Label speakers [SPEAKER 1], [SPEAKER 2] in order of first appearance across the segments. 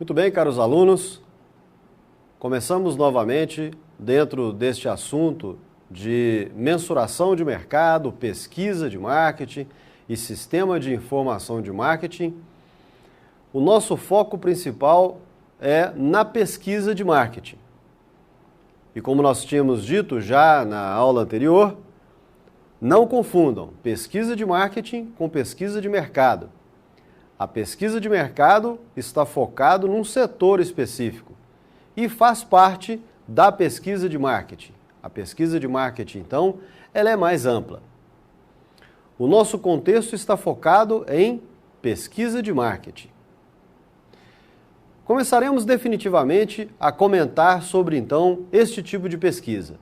[SPEAKER 1] Muito bem, caros alunos, começamos novamente dentro deste assunto de mensuração de mercado, pesquisa de marketing e sistema de informação de marketing. O nosso foco principal é na pesquisa de marketing. E como nós tínhamos dito já na aula anterior, não confundam pesquisa de marketing com pesquisa de mercado. A pesquisa de mercado está focado num setor específico e faz parte da pesquisa de marketing. A pesquisa de marketing, então, ela é mais ampla. O nosso contexto está focado em pesquisa de marketing. Começaremos definitivamente a comentar sobre, então, este tipo de pesquisa.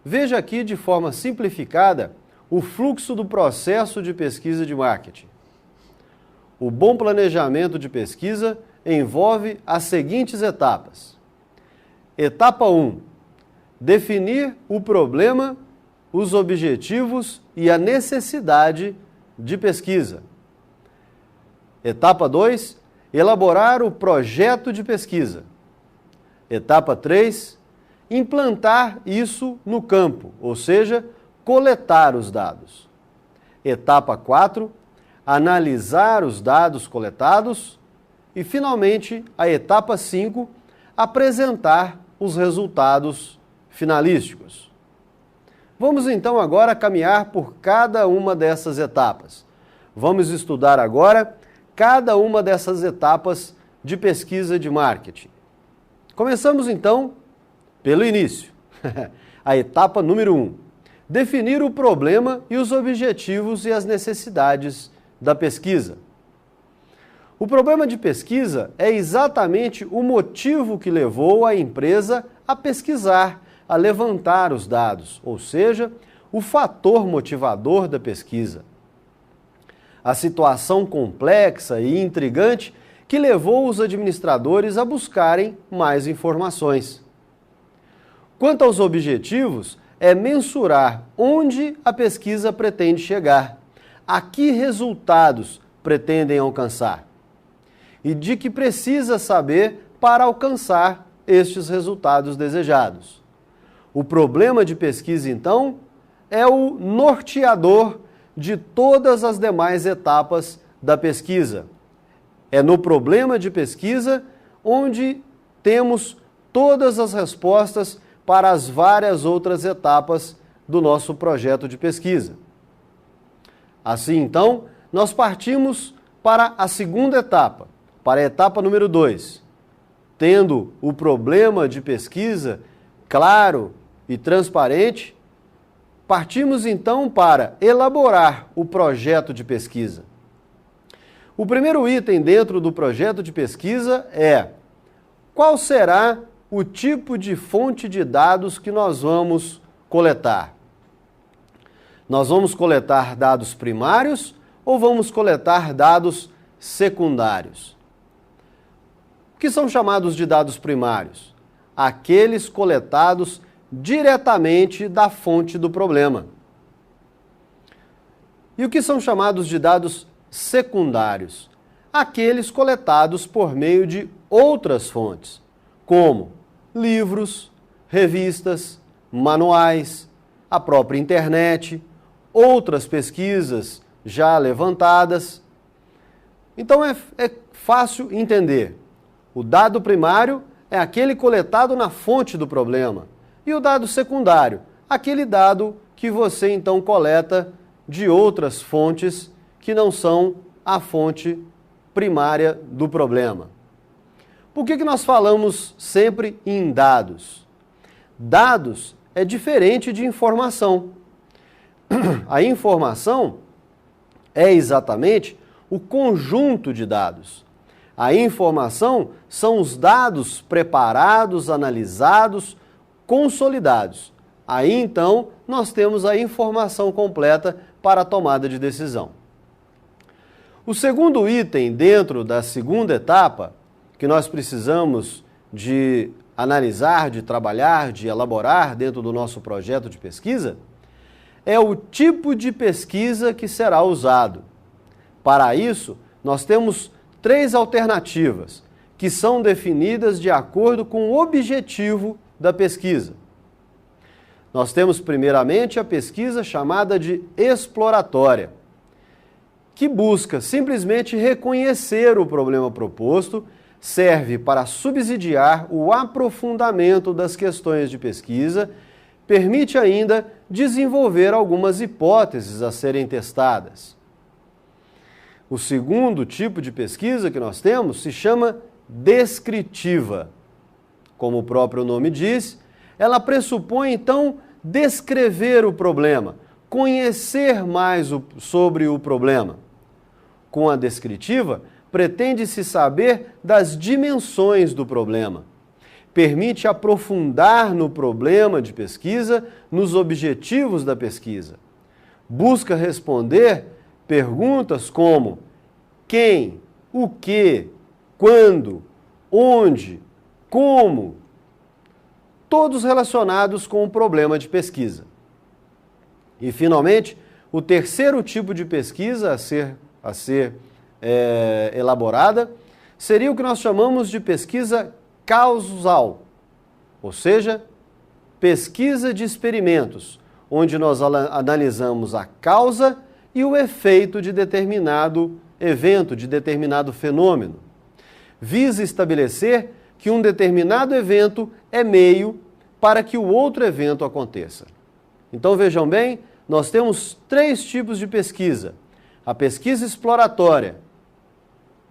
[SPEAKER 1] Veja aqui de forma simplificada o fluxo do processo de pesquisa de marketing. O bom planejamento de pesquisa envolve as seguintes etapas. Etapa 1. Definir o problema, os objetivos e a necessidade de pesquisa. Etapa 2. Elaborar o projeto de pesquisa. Etapa 3. Implantar isso no campo, ou seja, coletar os dados. Etapa 4. Analisar os dados coletados. E, finalmente, a etapa 5, apresentar os resultados finalísticos. Vamos, então, agora caminhar por cada uma dessas etapas. Vamos estudar agora cada uma dessas etapas de pesquisa de marketing. Começamos, então, pelo início. A etapa número 1. Definir o problema e os objetivos e as necessidades da pesquisa. O problema de pesquisa é exatamente o motivo que levou a empresa a pesquisar, a levantar os dados, ou seja, o fator motivador da pesquisa. A situação complexa e intrigante que levou os administradores a buscarem mais informações. Quanto aos objetivos, é mensurar onde a pesquisa pretende chegar, a que resultados pretendem alcançar e de que precisa saber para alcançar estes resultados desejados. O problema de pesquisa, então, é o norteador de todas as demais etapas da pesquisa. É no problema de pesquisa onde temos todas as respostas para as várias outras etapas do nosso projeto de pesquisa. Assim, então, nós partimos para a segunda etapa, para a etapa número 2. Tendo o problema de pesquisa claro e transparente, partimos então para elaborar o projeto de pesquisa. O primeiro item dentro do projeto de pesquisa é: qual será o tipo de fonte de dados que nós vamos coletar? Nós vamos coletar dados primários ou vamos coletar dados secundários? O que são chamados de dados primários? Aqueles coletados diretamente da fonte do problema. E o que são chamados de dados secundários? Aqueles coletados por meio de outras fontes, como livros, revistas, manuais, a própria internet, outras pesquisas já levantadas. Então é fácil entender. O dado primário é aquele coletado na fonte do problema. E o dado secundário, aquele dado que você então coleta de outras fontes que não são a fonte primária do problema. Por que nós falamos sempre em dados? Dados é diferente de informação. A informação é exatamente o conjunto de dados. A informação são os dados preparados, analisados, consolidados. Aí, então, nós temos a informação completa para a tomada de decisão. O segundo item dentro da segunda etapa, que nós precisamos de analisar, de trabalhar, de elaborar dentro do nosso projeto de pesquisa, é o tipo de pesquisa que será usado. Para isso, nós temos 3 alternativas, que são definidas de acordo com o objetivo da pesquisa. Nós temos primeiramente a pesquisa chamada de exploratória, que busca simplesmente reconhecer o problema proposto, serve para subsidiar o aprofundamento das questões de pesquisa, permite ainda desenvolver algumas hipóteses a serem testadas. O segundo tipo de pesquisa que nós temos se chama descritiva. Como o próprio nome diz, ela pressupõe, então, descrever o problema, conhecer mais sobre o problema. Com a descritiva, pretende-se saber das dimensões do problema. Permite aprofundar no problema de pesquisa, nos objetivos da pesquisa. Busca responder perguntas como quem, o que, quando, onde, como, todos relacionados com o problema de pesquisa. E, finalmente, o terceiro tipo de pesquisa a ser elaborada seria o que nós chamamos de pesquisa causal, ou seja, pesquisa de experimentos, onde nós analisamos a causa e o efeito de determinado evento, de determinado fenômeno. Visa estabelecer que um determinado evento é meio para que o outro evento aconteça. Então vejam bem, nós temos 3 tipos de pesquisa. A pesquisa exploratória,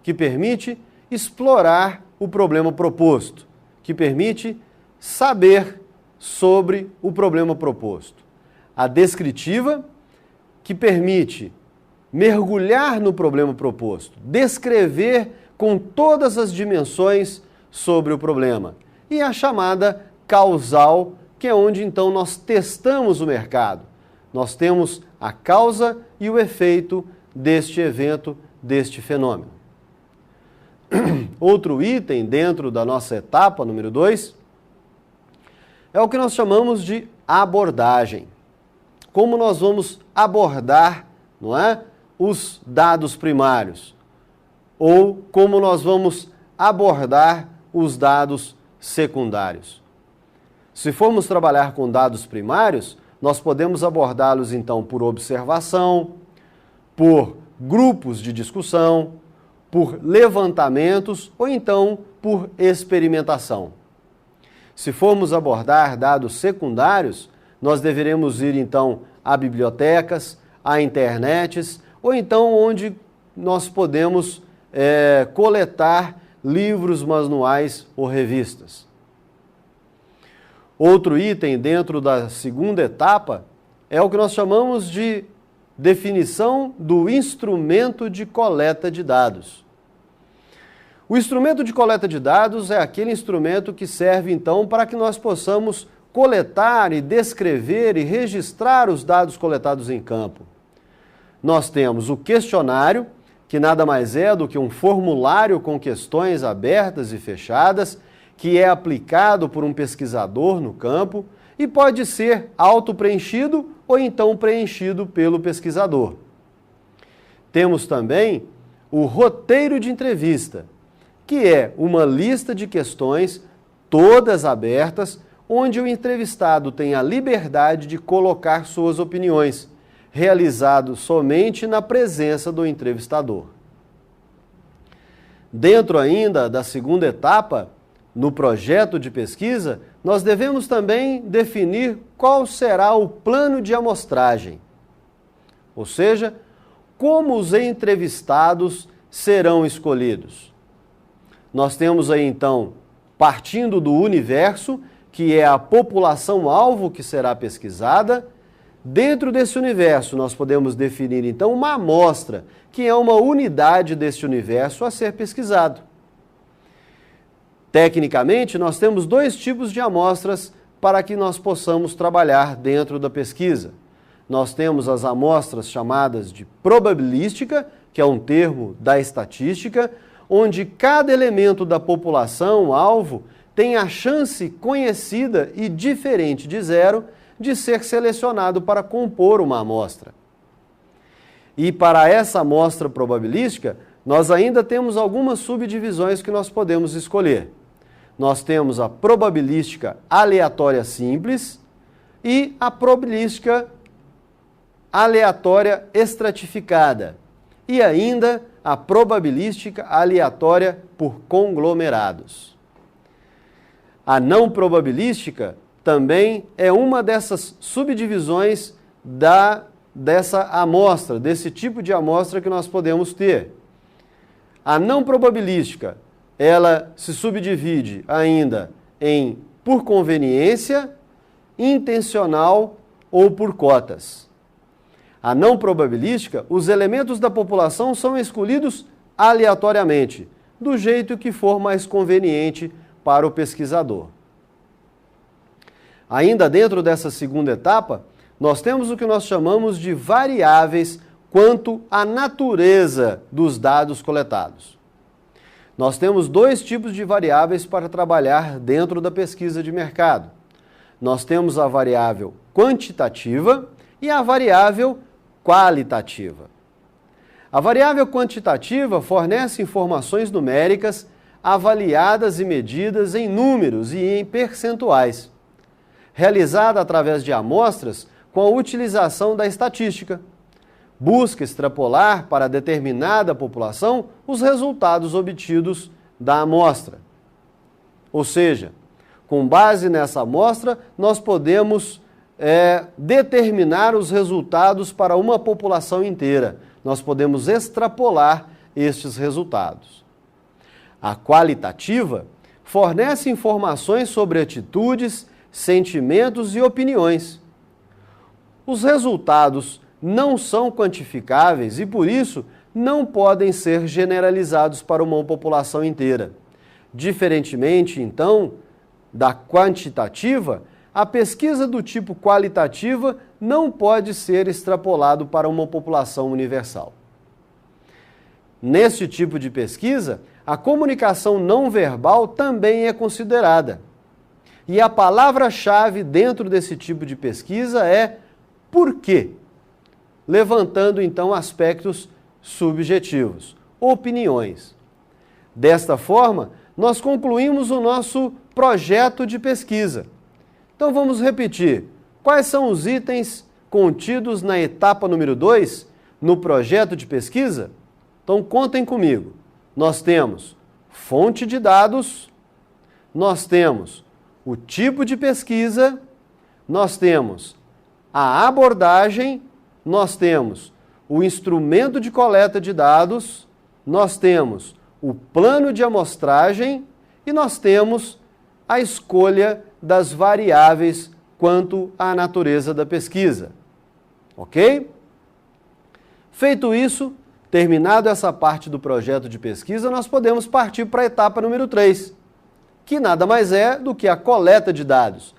[SPEAKER 1] que permite explorar o problema proposto, que permite saber sobre o problema proposto. A descritiva, que permite mergulhar no problema proposto, descrever com todas as dimensões sobre o problema. E a chamada causal, que é onde então nós testamos o mercado. Nós temos a causa e o efeito deste evento, deste fenômeno. Outro item dentro da nossa etapa número 2 é o que nós chamamos de abordagem. Como nós vamos abordar, não é, os dados primários? Ou como nós vamos abordar os dados secundários? Se formos trabalhar com dados primários, nós podemos abordá-los então por observação, por grupos de discussão, por levantamentos ou então por experimentação. Se formos abordar dados secundários, nós deveremos ir então a bibliotecas, a internets ou então onde nós podemos coletar livros, manuais ou revistas. Outro item dentro da segunda etapa é o que nós chamamos de definição do instrumento de coleta de dados. O instrumento de coleta de dados é aquele instrumento que serve, então, para que nós possamos coletar e descrever e registrar os dados coletados em campo. Nós temos o questionário, que nada mais é do que um formulário com questões abertas e fechadas, que é aplicado por um pesquisador no campo e pode ser auto-preenchido ou então preenchido pelo pesquisador. Temos também o roteiro de entrevista, que é uma lista de questões, todas abertas, onde o entrevistado tem a liberdade de colocar suas opiniões, realizado somente na presença do entrevistador. Dentro ainda da segunda etapa, no projeto de pesquisa, nós devemos também definir qual será o plano de amostragem, ou seja, como os entrevistados serão escolhidos. Nós temos aí então, partindo do universo, que é a população-alvo que será pesquisada. Dentro desse universo, nós podemos definir então uma amostra, que é uma unidade desse universo a ser pesquisado. Tecnicamente, nós temos 2 tipos de amostras para que nós possamos trabalhar dentro da pesquisa. Nós temos as amostras chamadas de probabilística, que é um termo da estatística, onde cada elemento da população-alvo tem a chance conhecida e diferente de 0 de ser selecionado para compor uma amostra. E para essa amostra probabilística, nós ainda temos algumas subdivisões que nós podemos escolher. Nós temos a probabilística aleatória simples e a probabilística aleatória estratificada e ainda a probabilística aleatória por conglomerados. A não probabilística também é uma dessas subdivisões dessa amostra, desse tipo de amostra que nós podemos ter. A não probabilística, ela se subdivide ainda em por conveniência, intencional ou por cotas. A não probabilística, os elementos da população são escolhidos aleatoriamente, do jeito que for mais conveniente para o pesquisador. Ainda dentro dessa segunda etapa, nós temos o que nós chamamos de variáveis quanto à natureza dos dados coletados. Nós temos dois tipos de variáveis para trabalhar dentro da pesquisa de mercado. Nós temos a variável quantitativa e a variável qualitativa. A variável quantitativa fornece informações numéricas avaliadas e medidas em números e em percentuais, realizada através de amostras com a utilização da estatística. Busca extrapolar para determinada população os resultados obtidos da amostra. Ou seja, com base nessa amostra, nós podemos determinar os resultados para uma população inteira. Nós podemos extrapolar estes resultados. A qualitativa fornece informações sobre atitudes, sentimentos e opiniões. Os resultados não são quantificáveis e, por isso, não podem ser generalizados para uma população inteira. Diferentemente, então, da quantitativa, a pesquisa do tipo qualitativa não pode ser extrapolado para uma população universal. Nesse tipo de pesquisa, a comunicação não verbal também é considerada. E a palavra-chave dentro desse tipo de pesquisa é por quê? Levantando então aspectos subjetivos, opiniões. Desta forma, nós concluímos o nosso projeto de pesquisa. Então vamos repetir. Quais são os itens contidos na etapa número 2, no projeto de pesquisa? Então contem comigo. Nós temos fonte de dados, nós temos o tipo de pesquisa, nós temos a abordagem, nós temos o instrumento de coleta de dados, nós temos o plano de amostragem e nós temos a escolha das variáveis quanto à natureza da pesquisa. Ok? Feito isso, terminado essa parte do projeto de pesquisa, nós podemos partir para a etapa número 3, que nada mais é do que a coleta de dados.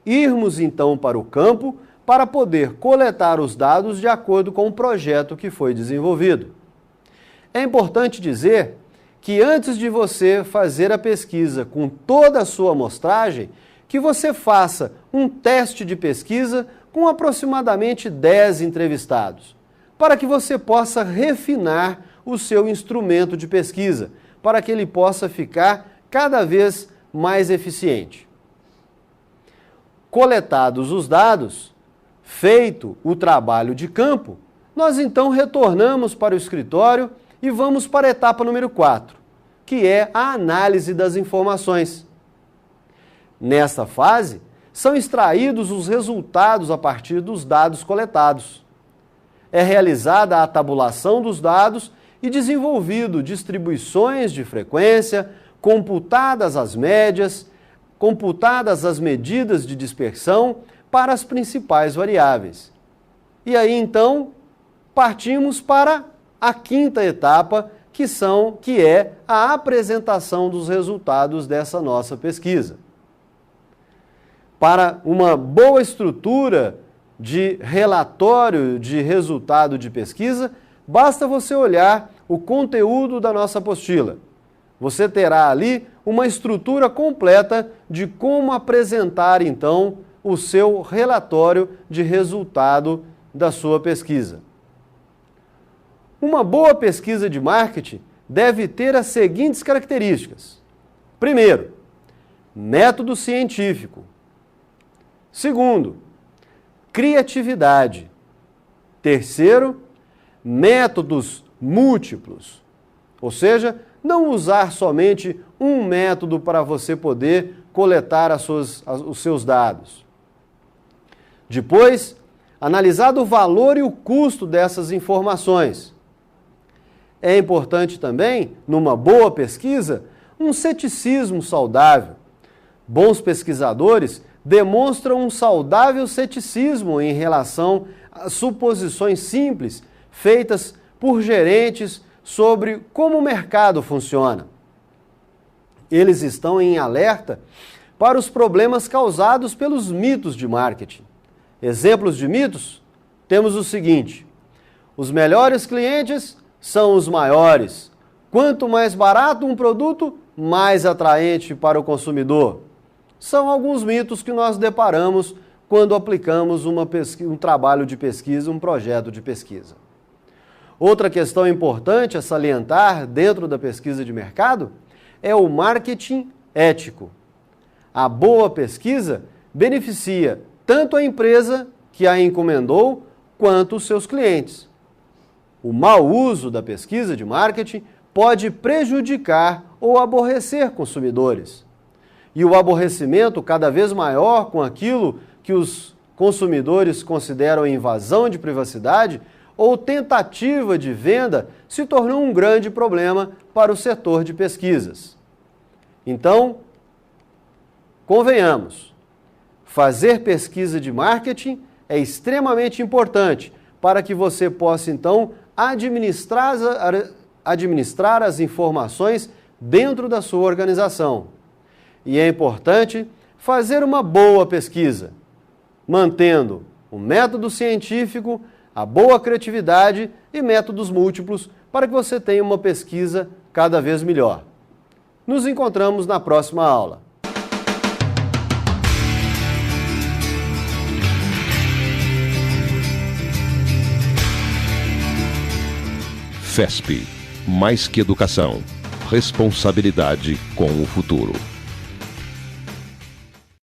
[SPEAKER 1] Irmos então para o campo para poder coletar os dados de acordo com o projeto que foi desenvolvido. É importante dizer que antes de você fazer a pesquisa com toda a sua amostragem, que você faça um teste de pesquisa com aproximadamente 10 entrevistados, para que você possa refinar o seu instrumento de pesquisa, para que ele possa ficar cada vez mais eficiente. Coletados os dados, feito o trabalho de campo, nós então retornamos para o escritório e vamos para a etapa número 4, que é a análise das informações. Nesta fase, são extraídos os resultados a partir dos dados coletados. É realizada a tabulação dos dados e desenvolvido distribuições de frequência, computadas as médias, computadas as medidas de dispersão para as principais variáveis. E aí, então, partimos para a quinta etapa, que é a apresentação dos resultados dessa nossa pesquisa. Para uma boa estrutura de relatório de resultado de pesquisa, basta você olhar o conteúdo da nossa apostila. Você terá ali uma estrutura completa de como apresentar, então, o seu relatório de resultado da sua pesquisa. Uma boa pesquisa de marketing deve ter as seguintes características. Primeiro, método científico. Segundo, criatividade. Terceiro, métodos múltiplos. Ou seja, não usar somente um método para você poder coletar os seus dados. Depois, analisado o valor e o custo dessas informações. É importante também, numa boa pesquisa, um ceticismo saudável. Bons pesquisadores demonstram um saudável ceticismo em relação a suposições simples feitas por gerentes sobre como o mercado funciona. Eles estão em alerta para os problemas causados pelos mitos de marketing. Exemplos de mitos? Temos o seguinte: os melhores clientes são os maiores. Quanto mais barato um produto, mais atraente para o consumidor. São alguns mitos que nós deparamos quando aplicamos um trabalho de pesquisa, um projeto de pesquisa. Outra questão importante a salientar dentro da pesquisa de mercado é o marketing ético. A boa pesquisa beneficia tanto a empresa que a encomendou, quanto os seus clientes. O mau uso da pesquisa de marketing pode prejudicar ou aborrecer consumidores. E o aborrecimento cada vez maior com aquilo que os consumidores consideram invasão de privacidade ou tentativa de venda se tornou um grande problema para o setor de pesquisas. Então, convenhamos, fazer pesquisa de marketing é extremamente importante para que você possa, então, administrar as informações dentro da sua organização. E é importante fazer uma boa pesquisa, mantendo o método científico, a boa criatividade e métodos múltiplos para que você tenha uma pesquisa cada vez melhor. Nos encontramos na próxima aula.
[SPEAKER 2] FESP, mais que educação, responsabilidade com o futuro.